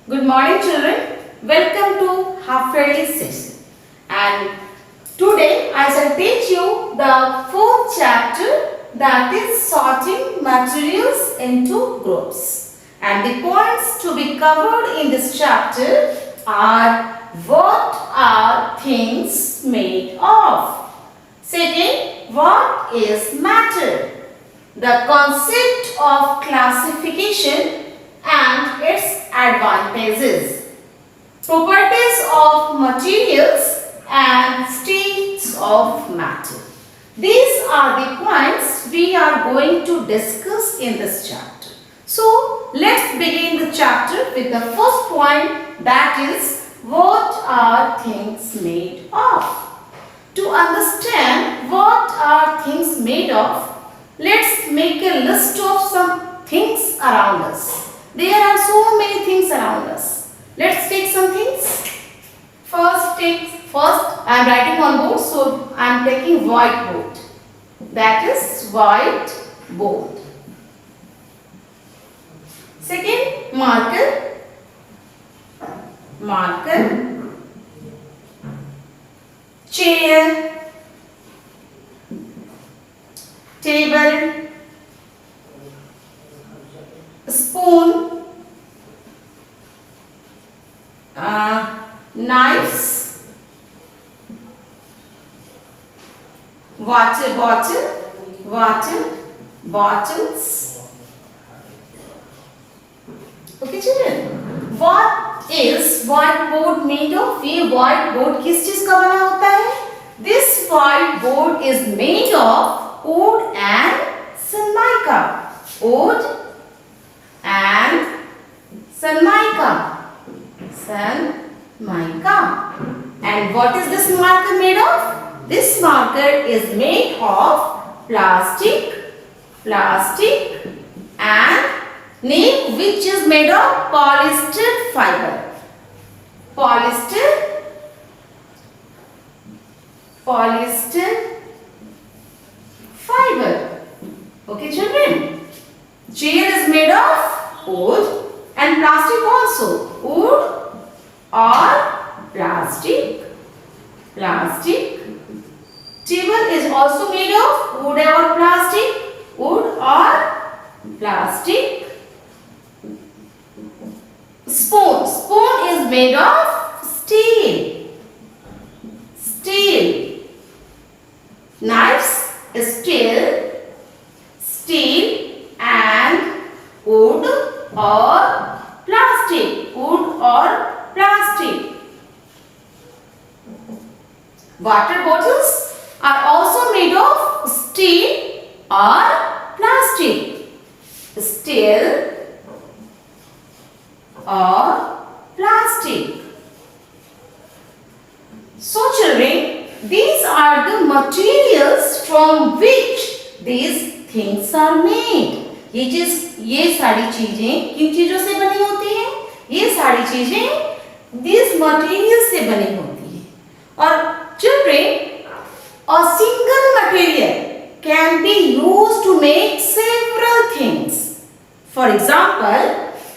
Good morning children. Welcome to half yearly session. And today I shall teach you the fourth chapter, that is sorting materials into groups. And the points to be covered in this chapter are: what are things made of? Second, what is matter? The concept of classification and its advantages, properties of materials and states of matter. These are the points we are going to discuss in this chapter. So let's begin the chapter with the first point, that is, what are things made of? To understand what are things made of, let's make a list of some things around us. There are so many things around us. Let's take some things. First I am writing on board, so I am taking whiteboard. That is whiteboard. Second, marker. Chair, table, spoon, knives, water bottles. Okay children, what is whiteboard made of? ये whiteboard किस चीज का बना होता है? This whiteboard is made of wood and Sanmica. Wood and Sanmica. And what is this marker made of? This marker is made of plastic and name which is made of polyester fiber. Polyester fiber. Okay children. Chair is made of wood and plastic also. Wood or plastic. Table is also made of wood or plastic. Wood or plastic. Spoon is made of steel. Knives is steel and wood or plastic. Water bottles are also made of steel or plastic. Steel or plastic. So children, these are the materials from which these things are made. ये सारी चीजें किन चीजों से बनी होती हैं? ये सारी चीजें these materials से बनी होती हैं. और children, a single material can be used to make several things. For example,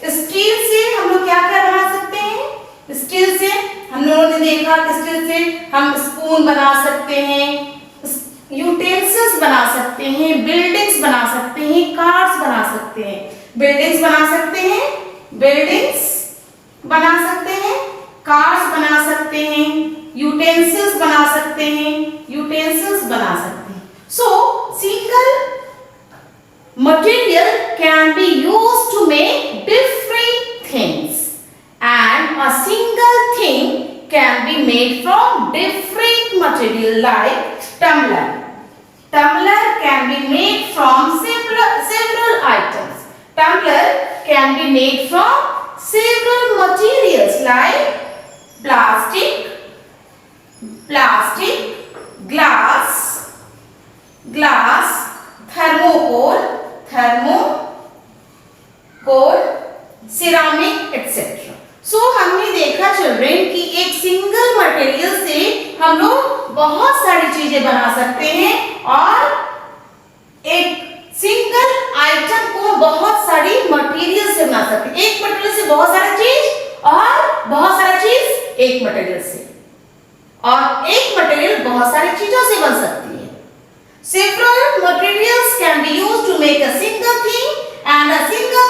steel से हम लोग क्या क्या बना सकते हैं? स्टील से हम लोगों ने देखा कि स्टील से हम स्पून बना सकते हैं, यूटेंसिल्स बना सकते हैं, बिल्डिंग्स बना सकते हैं, कार्स बना सकते हैं. बिल्डिंग्स बना सकते हैं, कार्स बना सकते हैं, यूटेंसिल्स बना सकते हैं. So single material can be used to make different things, and a single thing can be made from different material. Like tumbler can be made from several items. Tumbler can be made from several materials like plastic, glass, thermocol, ceramic, etc. So हमने देखा children कि एक single material से हम लोग बहुत सारी चीजें बना सकते हैं और एक सिंगल आइटम को बहुत सारी मटेरियल से बना सकते हैं. एक मटेरियल से बहुत सारी चीज और बहुत सारा चीज एक मटेरियल से, और एक मटेरियल बहुत सारी चीजों से बन सकती है। Several materials can be used to make a single thing and a single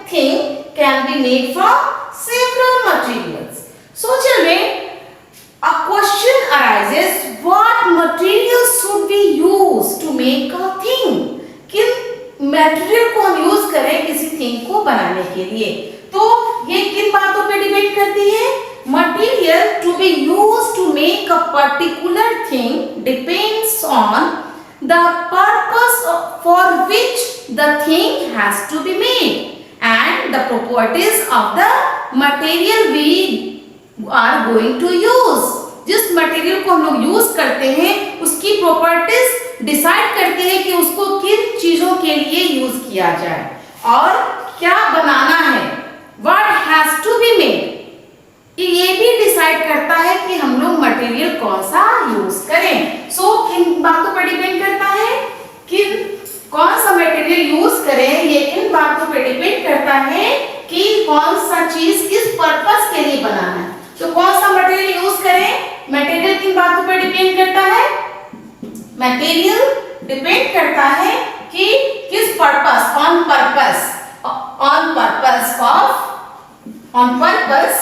thing can be made from several materials. So children, a question arises, what materials should we use to make a thing? किन material को हम use करें किसी thing को बनाने के लिए? तो ये किन बातों पे डिपेंड करती है? Material to be used to make a particular thing depends on the purpose for which the thing has to be made and the properties of the material we are going to use. जिस material को हम लोग use करते हैं उसकी properties decide करते हैं कि उसको किन चीजों के लिए यूज किया जाए और क्या बनाना है, what has to be made, ये भी डिसाइड करता है कि हम लोग मटेरियल कौन सा यूज करें। सो किन बातों पर डिपेंड करता है कि कौन सा मटेरियल यूज करें, ये इन बातों पर डिपेंड करता है कि कौन सा चीज किस पर्पस के लिए बनाना है। तो कौन सा मटेरियल यूज करें, मटेरियल किन बातों पर डिपेंड करता है? मटेरियल डिपेंड करता है कि किस purpose, on purpose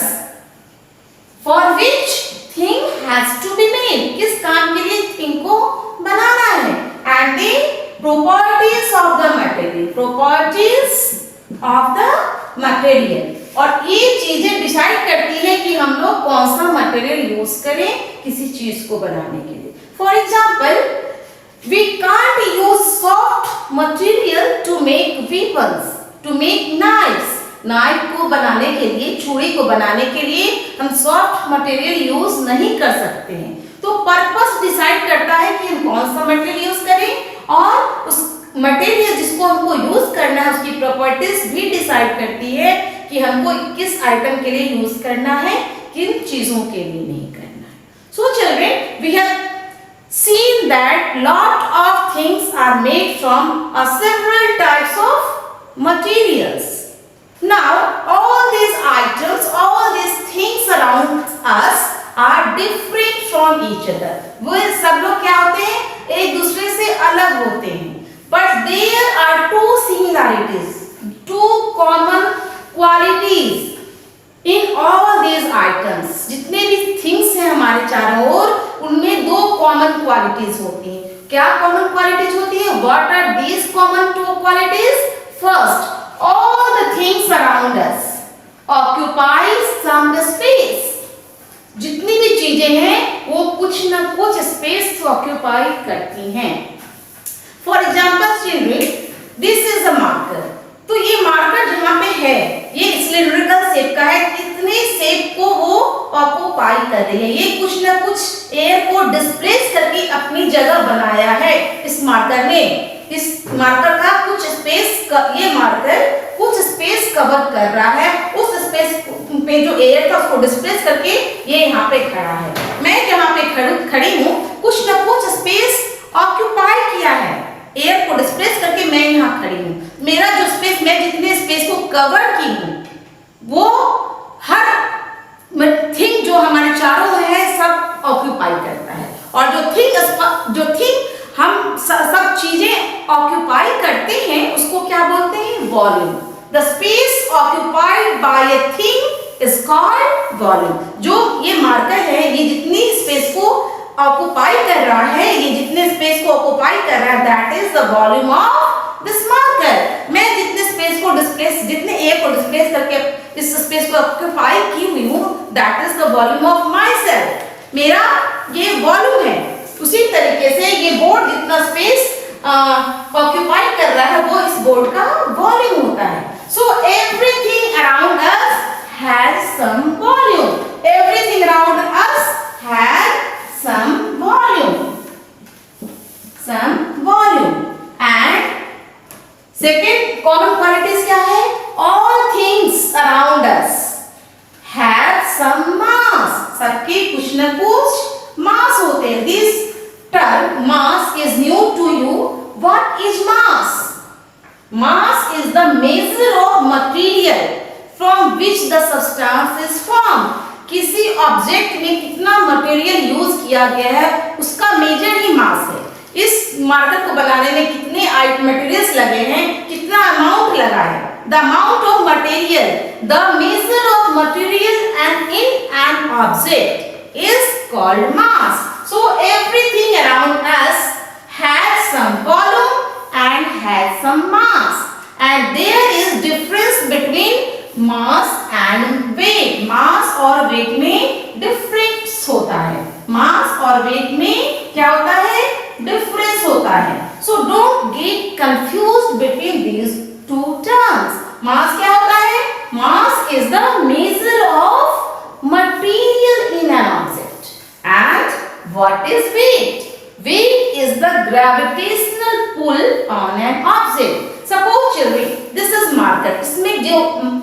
for which thing has to be made, किस काम के लिए थिंग को बनाना है, and the properties of the material, और ये चीजें डिसाइड करती है कि हम लोग कौन सा मटेरियल यूज करें किसी चीज को बनाने के लिए। For example, we can't use soft material to make weapons, to make knives. Knife को बनाने के लिए, छुरी को बनाने के लिए हम सॉफ्ट मटेरियल यूज नहीं कर सकते हैं। तो पर्पस डिसाइड करता है कि हम कौन सा मटेरियल यूज करें, और उस मटेरियल जिसको हमको यूज करना है उसकी प्रॉपर्टीज भी डिसाइड करती है कि हमको किस आइटम के लिए यूज करना है, किन चीजों के लिए नहीं करना है। So children, we have seen that lot of things are made from several types of materials. Now all these items, all these things around us are different from each other. वो सब लोग क्या होते हैं? एक दूसरे से अलग होते हैं, but there are two similarities, two common qualities in all these items. जितने भी things हैं हमारे चारों ओर, उनमें दो common qualities होती हैं। क्या common qualities होती है? What are these common two qualities? First, all the things around us occupy some space. जितनी भी चीजें हैं वो कुछ न कुछ स्पेस ऑक्यूपाई करती हैं। For example children, this is a marker. तो ये मार्कर जहाँ पे है ये सिलिंड्रिकल शेप का है, कितने शेप को वो ऑक्यूपाई कर रही है। ये कुछ न कुछ एयर को डिस्प्लेस करके अपनी जगह बनाया है इस मार्कर ने। इस मार्कर का कुछ स्पेस, ये मार्कर कुछ स्पेस कवर कर रहा है, उस स्पेस पे जो एयर था उसको डिस्प्लेस करके ये यहाँ पे खड़ा है। मैं जहाँ पे खड़ी हूँ कुछ न कुछ स्पेस ऑक्यूपाई किया है, एयर को डिस्प्लेस करके मैं यहाँ खड़ी हूँ। मेरा जो स्पेस, मैं जितने स्पेस को कवर की हूँ वो हर थिंग जो हमारे चारों है सब ऑक्यूपाई करता है, और जो थिंग हम सब चीजें ऑक्यूपाई करते हैं उसको क्या बोलते हैं? Volume. The space occupied by a thing is called volume. जो ये मार्कर है ये जितनी स्पेस को ऑक्यूपाई कर रहा है, ये जितने स्पेस को ऑक्यूपाई कर रहा है, that is the volume of this marker. मैं जितने स्पेस को डिस्प्लेस, जितने एयर को डिस्प्लेस करके इस स्पेस को ऑक्यूपाई की हुई हूँ, that is the volume of my self. मेरा ये वॉल्यूम है। उसी तरीके से ये बोर्ड जितना स्पेस ऑक्यूपाई कर रहा है वो इस बोर्ड का वॉल्यूम होता है। So everything around us has some volume. Everything around us has some volume. And second common qualities क्या है? All things around us have some mass. सबके कुछ न कुछ मास होते हैं। This term mass is new to you. What is mass? Mass is the measure of material from which the substance is form. किसी object में कितना material use किया गया है उसका मेजर ही मास है। इस मार्कर को बनाने में कितने मटेरियल्स लगे हैं, कितना अमाउंट लगा है। The amount of material, the major of material and in an object is called mass. So everything around us has some volume and has some mass and there is difference between mass and weight. Mass और weight में difference होता है। मास और weight में क्या होता है, difference होता है। So don't get confused between these two terms. Mass क्या होता है, mass is the major of material in an object and what is weight, weight is the gravitational pull on an object. Suppose children this is marker, इसमें जो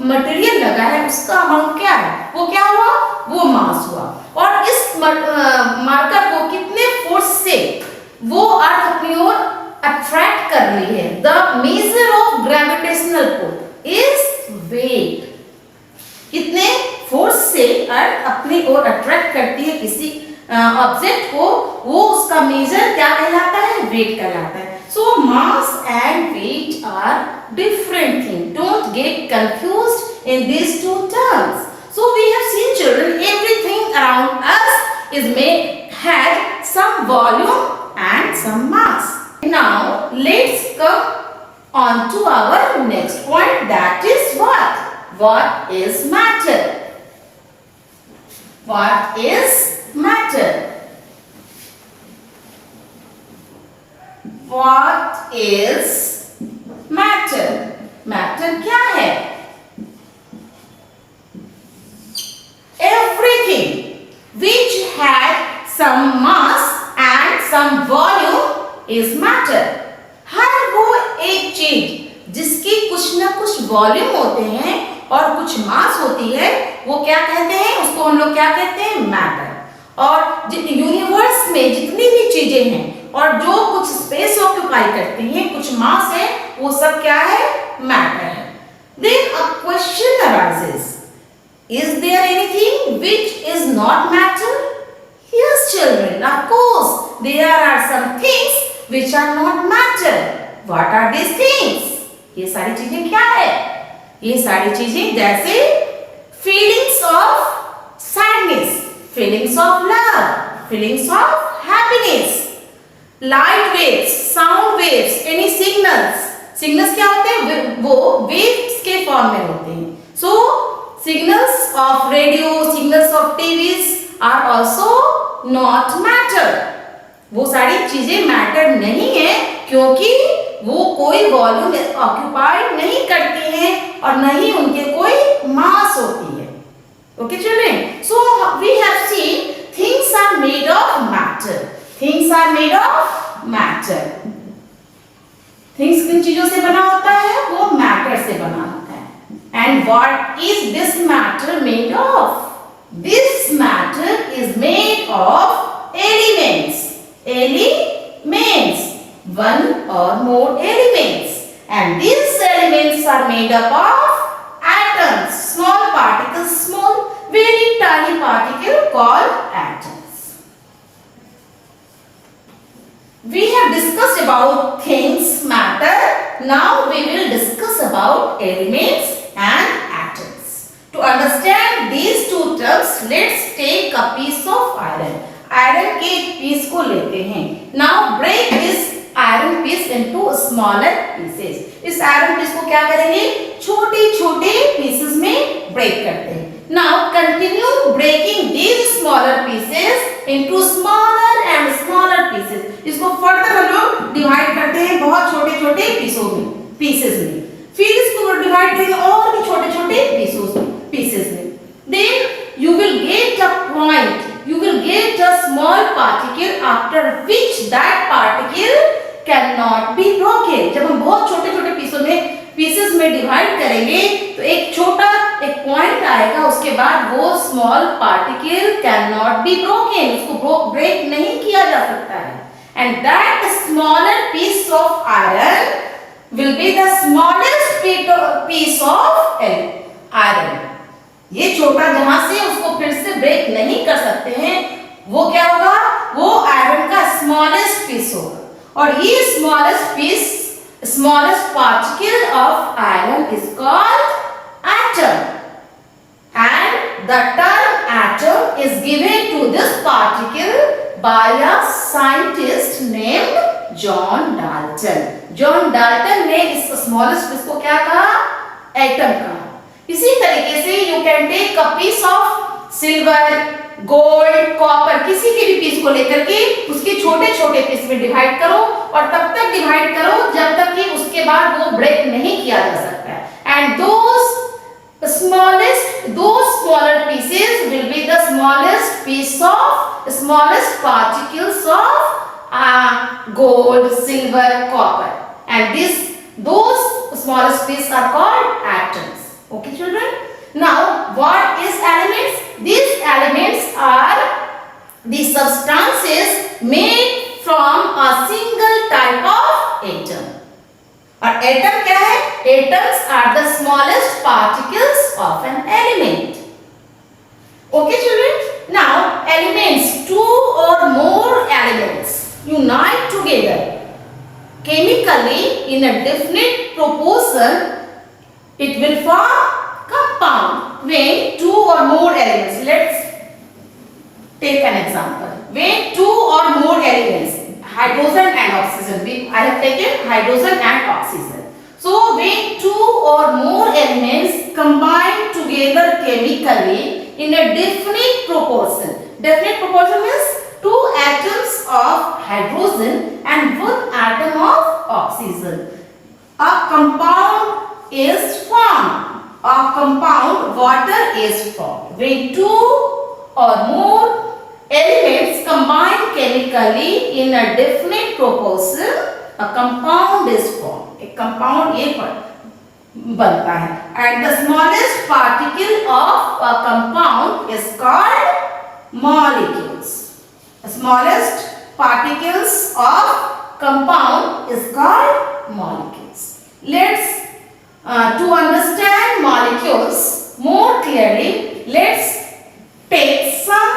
material लगा है उसका amount क्या है, वो क्या हुआ, वो मास हुआ। और इस मार्कर को कितने फोर्स से वो अर्थ अपनी ओर अट्रैक्ट कर रही है। The major of gravitational pull is weight. कितने फोर्स से अर्थ अपनी ओर अट्रैक्ट करती है किसी ऑब्जेक्ट को, वो उसका मेजर क्या कहलाता है, वेट कहलाता है। So mass and weight are different things. Don't get confused in these two terms. So we have seen children, everything around us is had some volume and some mass. Now let's come on to our next point, that is what? What is matter? What is matter? What is matter? Matter क्या है? Everything which had some mass and some volume is matter. हर वो एक चीज जिसकी कुछ न कुछ volume होते हैं और कुछ मास होती है, वो क्या कहते हैं, उसको हम लोग क्या कहते हैं, मैटर। और यूनिवर्स में जितनी भी चीजें हैं और जो कुछ स्पेस ऑक्यूपाई करती हैं, कुछ मास है, वो सब क्या है, मैटर है। Then a question arises, is there anything which is not matter? Yes children, of course there are some things which are not matter. What are these things? ये सारी चीजें क्या है, ये सारी चीजें जैसे feelings of sadness, feelings of love, feelings of happiness, light waves, sound waves, any signals. Signals क्या होते हैं, वो वेव्स के फॉर्म में होते हैं। So signals of radio, signals of TVs are also not matter. वो सारी चीजें मैटर नहीं है क्योंकि वो कोई वॉल्यूम ऑक्यूपाई नहीं करती हैं और न ही उनके कोई मास होती है। Okay children, so we have seen things are made of matter. Things are made of matter. Things किन चीजों से बना होता है, वो matter से बना होता है। And what is this matter made of? This matter is made of elements. Elements, one or more elements. And these elements are made up of atoms, small particles, small, very tiny particle called atoms. We have discussed about things matter. Now we will discuss about elements and atoms. To understand these two terms, let's take a piece of iron. Iron के piece को लेते हैं. Now break this iron piece into smaller pieces. इस iron piece को क्या करेंगे, छोटे-छोटे pieces में break करते हैं. Now continue breaking these smaller pieces into smaller and smaller pieces. इसको फर्दर हम लोग डिवाइड करते हैं बहुत छोटे-छोटे पीसेस में। फिर इसको डिवाइड करेंगे और भी छोटे-छोटे पीसेस में। Then you will get a point. You will get a small particle after which that particle cannot be broken. जब हम बहुत छोटे-छोटे पीसेस में डिवाइड करेंगे तो एक छोटा एक पॉइंट आएगा, उसके बाद वो small particle can not be broken, उसको ब्रेक नहीं किया जा सकता है। And that smaller piece of iron will be the smallest piece of iron, ये छोटा जहां से उसको फिर से ब्रेक नहीं कर सकते हैं, वो क्या होगा, वो आयरन का स्मॉलेस्ट पीस होगा। और ये smallest piece, smallest particle of iron is called atom, and the term atom is given to this particle by a scientist named John Dalton. John Dalton ने इस smallest piece को क्या कहा, atom कहा। इसी तरीके से you can take a piece of silver, gold, copper, किसी के भी पीस को लेकर के उसके छोटे छोटे पीस में डिवाइड करो और तब तक डिवाइड करो जब तक कि उसके बाद वो ब्रेक नहीं किया जा सकता है। And those smaller pieces will be the smallest piece of smallest particles of gold, silver, copper, and those smallest pieces are called atoms. Okay children, now what is elements? These elements are the substances made from a single type of atom. और atom क्या है, atoms are the smallest particles of an element. Okay children, now elements, two or more elements unite together chemically in a definite proportion, it will form compound when two or more elements. Let's take an example. When two or more elements, hydrogen and oxygen, I have taken hydrogen and oxygen. So when two or more elements combine together chemically in a definite proportion, definite proportion means two atoms of hydrogen and one atom of oxygen, a compound is formed. A compound water is formed. When two or more elements combine chemically in a definite proportion, a compound is formed. एक compound ये बनता है. And the smallest particle of a compound is called molecules. The smallest particles of compound is called molecules. Let's to understand molecules more clearly, let's take some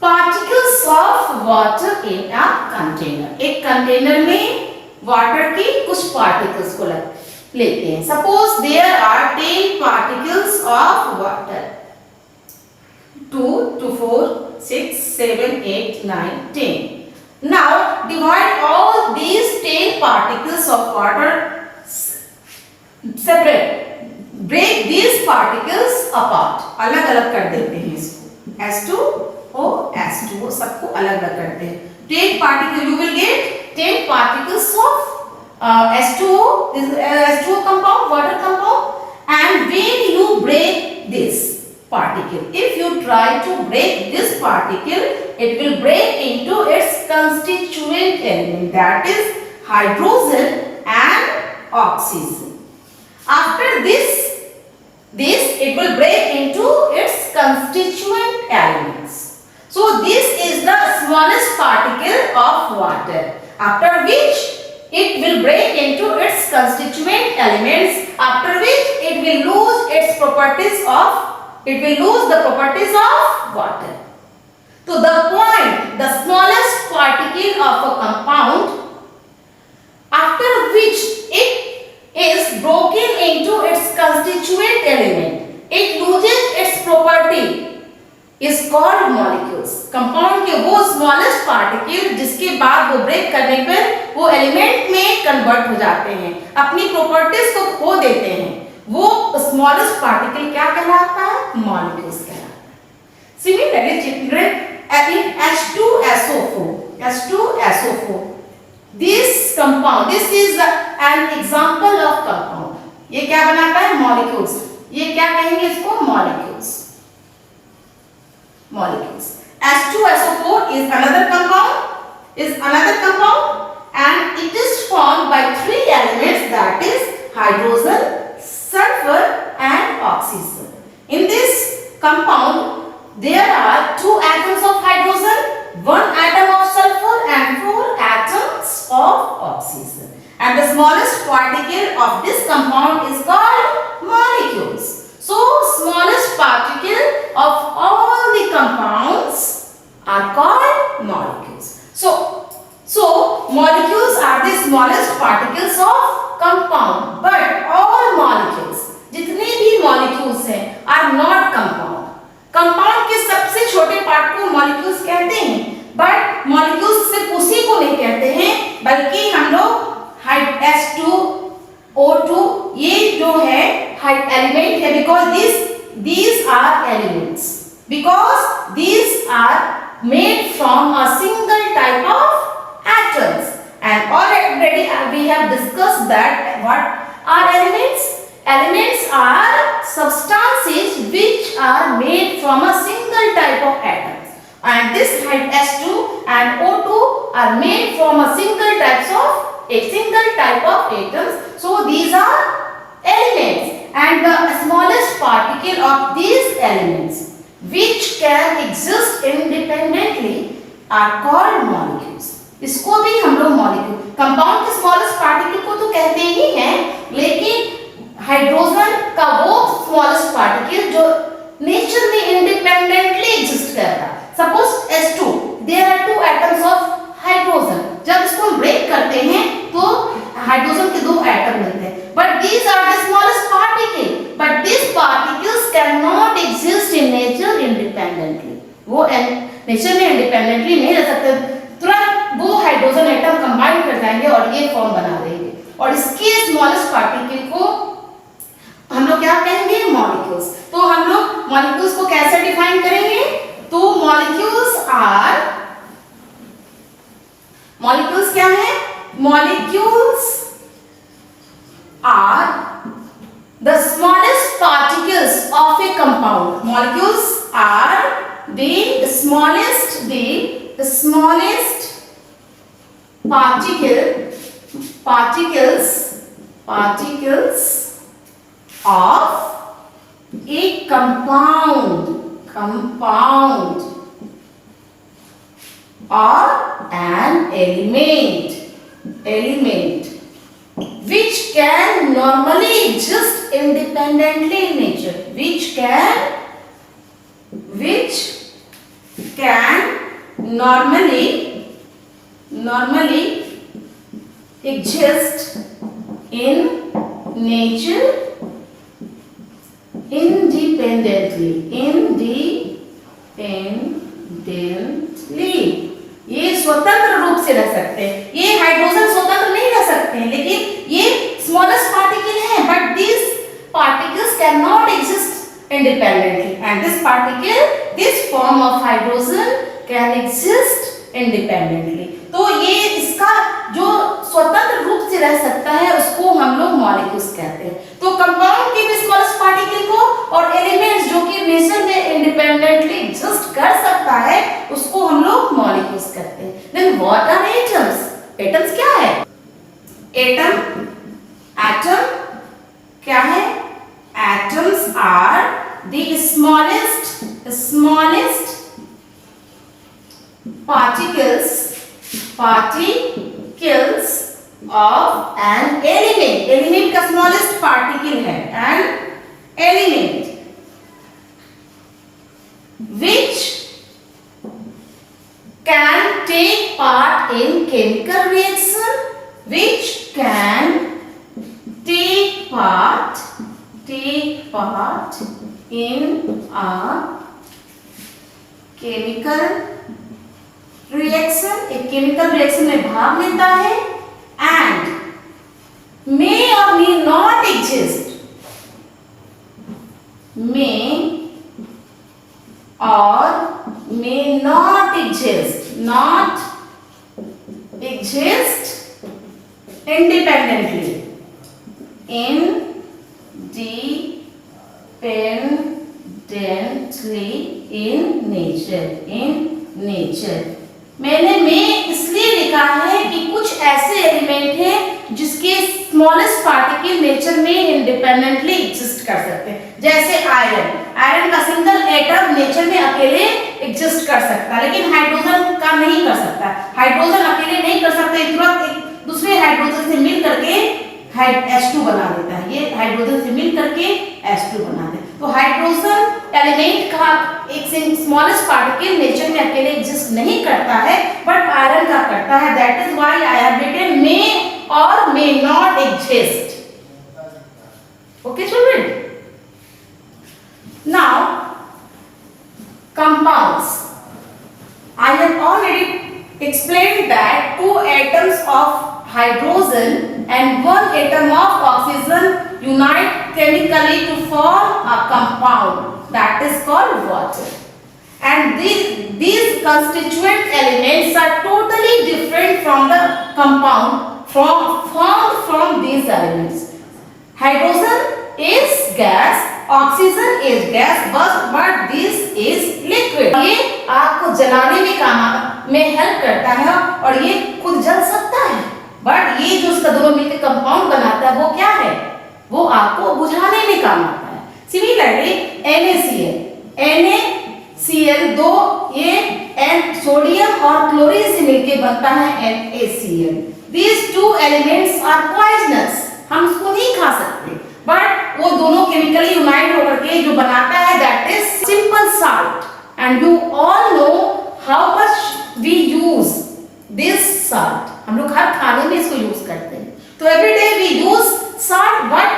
particles of water in a container. एक container में water की कुछ particles को लेते हैं. Suppose there are 10 particles of water. 2 to 4, 6, 7, 8, 9, 10. Now divide all these 10 particles of water, separate, break these particles apart. अलग अलग कर देते हैं इसको. H2O, H2O सबको अलग अलग करते हैं. 10 particles, you will get 10 particles of H2O, this H2O compound, water compound. And when you break this particle, if you try to break this particle, it will break into its constituent element, that is hydrogen and oxygen. After this it will break into its constituent elements. So this is the smallest particle of water, after which it will break into its constituent elements, after which it will lose its properties of, it will lose the properties of water. To the point, the smallest particle of a compound, after which it is broken into its constituent element, it loses its property, is called molecules. Compound के वो smallest particle जिसके बाद वो break करने पर वो element में convert हो जाते हैं, अपनी प्रॉपर्टीज को खो देते हैं, वो स्मॉलेस्ट पार्टिकल क्या कहलाता है? मॉलिक्यूल्स कहलाता है. Similarly children, H2SO4, this compound, this is an example of compound. ये क्या बनाता है? मॉलिक्यूल्स. ये क्या कहेंगे इसको? Molecules. H2SO4 is another compound, and it is formed by 3 elements, that is hydrogen, sulfur and oxygen. In this compound there are 2 atoms of hydrogen, 1 atom of sulfur and 4 atoms of oxygen. And the smallest particle of this compound is called molecules. So of all the compounds are called molecules. So molecules are the smallest particles of compound, but all molecules, जितने भी molecules हैं, are not compound. Compound के सबसे छोटे part को molecules कहते हैं, but molecules सिर्फ उसी को नहीं कहते हैं, बल्कि हम लोग H2O2 ये जो है element है, because these are elements, because these are made from a single type of atoms, and already we have discussed that what are elements. Elements are substances which are made from a single type of atoms, and this H2 and O2 are made from a single type of atoms. So these are elements, and the smallest particle of these elements which can exist independently are called molecules. इसको भी हम लोग molecule, compound के smallest particle को तो कहते ही हैं, लेकिन हाइड्रोजन का वो स्मॉलेस्ट पार्टिकल जो नेचर में इंडिपेंडेंटली एग्जिस्ट कर रहा है. Suppose H2, there are 2 atoms of hydrogen. जब इसको हम ब्रेक करते हैं तो हाइड्रोजन के 2 एटम मिलते हैं, but these are the smallest particle, but these particles cannot exist in nature independently. वो नेचर में इंडिपेंडेंटली नहीं रह सकते, तुरंत वो हाइड्रोजन एटम कंबाइन कर जाएंगे और ये फॉर्म बना देंगे, और इसके स्मॉलेस्ट पार्टिकल को हम लोग क्या कहेंगे? मॉलिक्यूल्स. तो हम लोग मॉलिक्यूल्स को कैसे डिफाइन करेंगे? तो मॉलिक्यूल्स क्या है? Molecules are the smallest particles of a compound. Molecules are the smallest particles of a compound or an element which can normally exist independently in nature, which can normally exist in nature independently. ये स्वतंत्र रूप से रह सकते हैं. ये hydrogen स्वतंत्र नहीं रह सकते हैं, लेकिन ये स्मॉलेस्ट पार्टिकल है, but these particles cannot exist independently, and this form of hydrogen can exist independently. तो ये इसका जो स्वतंत्र रूप से रह सकता है उसको हम लोग मॉलिक्यूल्स कहते हैं. तो कंपाउंड के भी स्मॉलेस्ट पार्टिकल को और एलिमेंट्स जो कि नेचर में इंडिपेंडेंटली एग्जिस्ट कर सकता है उसको हम लोग मॉलिक्यूल्स कहते हैं. Then what are atoms? Atoms क्या है? एटम क्या है? Atoms are the smallest particles of an element. Element का smallest particle है an element which can take part in chemical reaction, which can take part in a chemical reaction, एक chemical reaction में भाग लेता है, and may or may not exist, may or may not exist independently in nature. मैंने इसलिए लिखा है कि कुछ ऐसे एलिमेंट हैं जिसके स्मॉलेस्ट पार्टिकल नेचर में इंडिपेंडेंटली एग्जिस्ट कर सकते हैं. जैसे आयरन का सिंगल एटम नेचर में अकेले एग्जिस्ट कर सकता है, लेकिन हाइड्रोजन का नहीं कर सकता. हाइड्रोजन अकेले नहीं कर सकता, तुरंत एक दूसरे हाइड्रोजन से मिल करके H2 बना देता है. ये हाइड्रोजन से मिल करके H2 बना देता है. तो हाइड्रोजन एलिमेंट का एक स्मॉलेस्ट पार्टिकल नेचर में अकेले एग्जिस्ट नहीं करता है, बट आयरन का करता है. That is why I have written may or may not exist. Okay children. Now compounds. I have already explained that two atoms of hydrogen and one atom of oxygen unite chemically to form a compound that is called water. And these constituent elements are totally different from the compound formed from these elements. Hydrogen is gas, oxygen is gas, but this is liquid. ये आग को जलाने में काम में help करता है और ये खुद जल सकता है, बट ये जो उसका दोनों मिलकर कंपाउंड बनाता है वो क्या है, वो आग को बुझाने में काम आता है. सिमिलरली NaCl दो ये सोडियम और क्लोरीन से मिलकर बनता है NaCl. These two elements are poisonous. हम उसको नहीं खा सकते, बट वो दोनों केमिकली यूनाइट होकर के जो बनाता है that is simple salt. And you all know how much we use this salt. हम लोग हर खाने में इसको यूज करते हैं. तो every day we use salt, but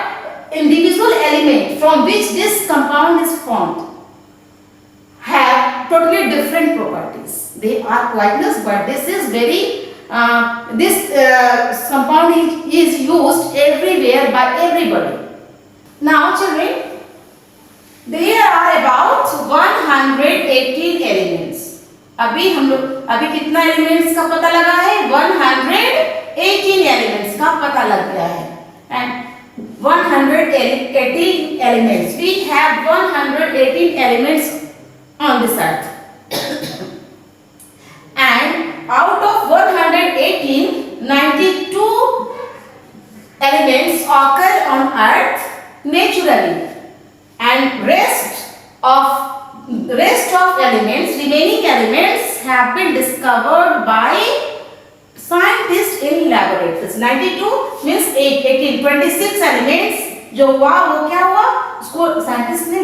individual element from which this compound is formed have totally different properties. They are poisonous, but this is very this compound is used everywhere by everybody. Now children, there are about 118 elements. अभी कितना elements का पता लगा है? 118 elements का पता लग गया है. And 118 elements. We have 118 elements on this earth. And out of 118, 92 elements occur on earth naturally, and rest of elements, remaining elements have been discovered by scientists in laboratories. 92 means 18, 26 elements जो हुआ वो क्या हुआ, उसको scientist ने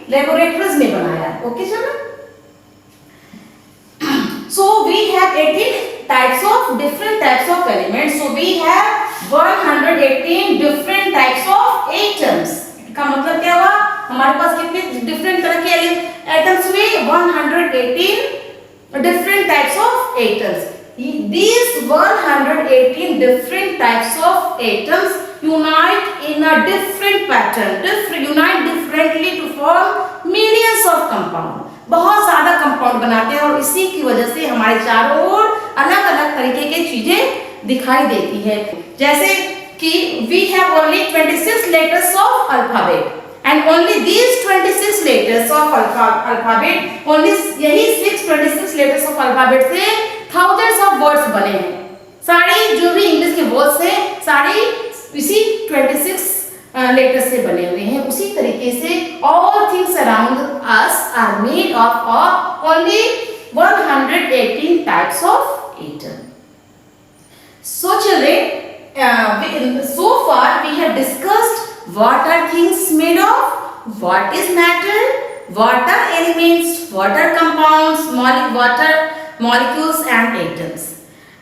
laboratories में बनाया. Okay चलो. So we have 18 different types of elements. So we have 118 different types of atoms. का मतलब क्या हुआ, हमारे पास कितने डिफरेंट तरह के एटम्स हुए? 118 different types of atoms. These 118 different types of atoms unite in a different pattern, unite differently to form millions of compound. बहुत ज्यादा कंपाउंड बनाते हैं और इसी की वजह से हमारे चारों ओर अलग अलग तरीके की चीजें दिखाई देती है. जैसे कि we have only 26 letters of alphabet, and only these 26 letters of alphabet, only यही 26 letters of alphabet से thousands of words बने हैं. सारी जो भी इंग्लिश के वर्ड्स हैं सारी इसी 26 लेटर्स से बने हुए हैं. उसी तरीके से all things around us are made of only 118 types of atom. So children, so far we have discussed what are things made of, what is matter, what are elements, what are compounds, water molecules and atoms.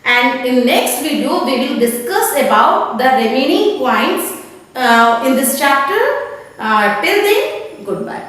And in next video we will discuss about the remaining points in this chapter. Till then, goodbye.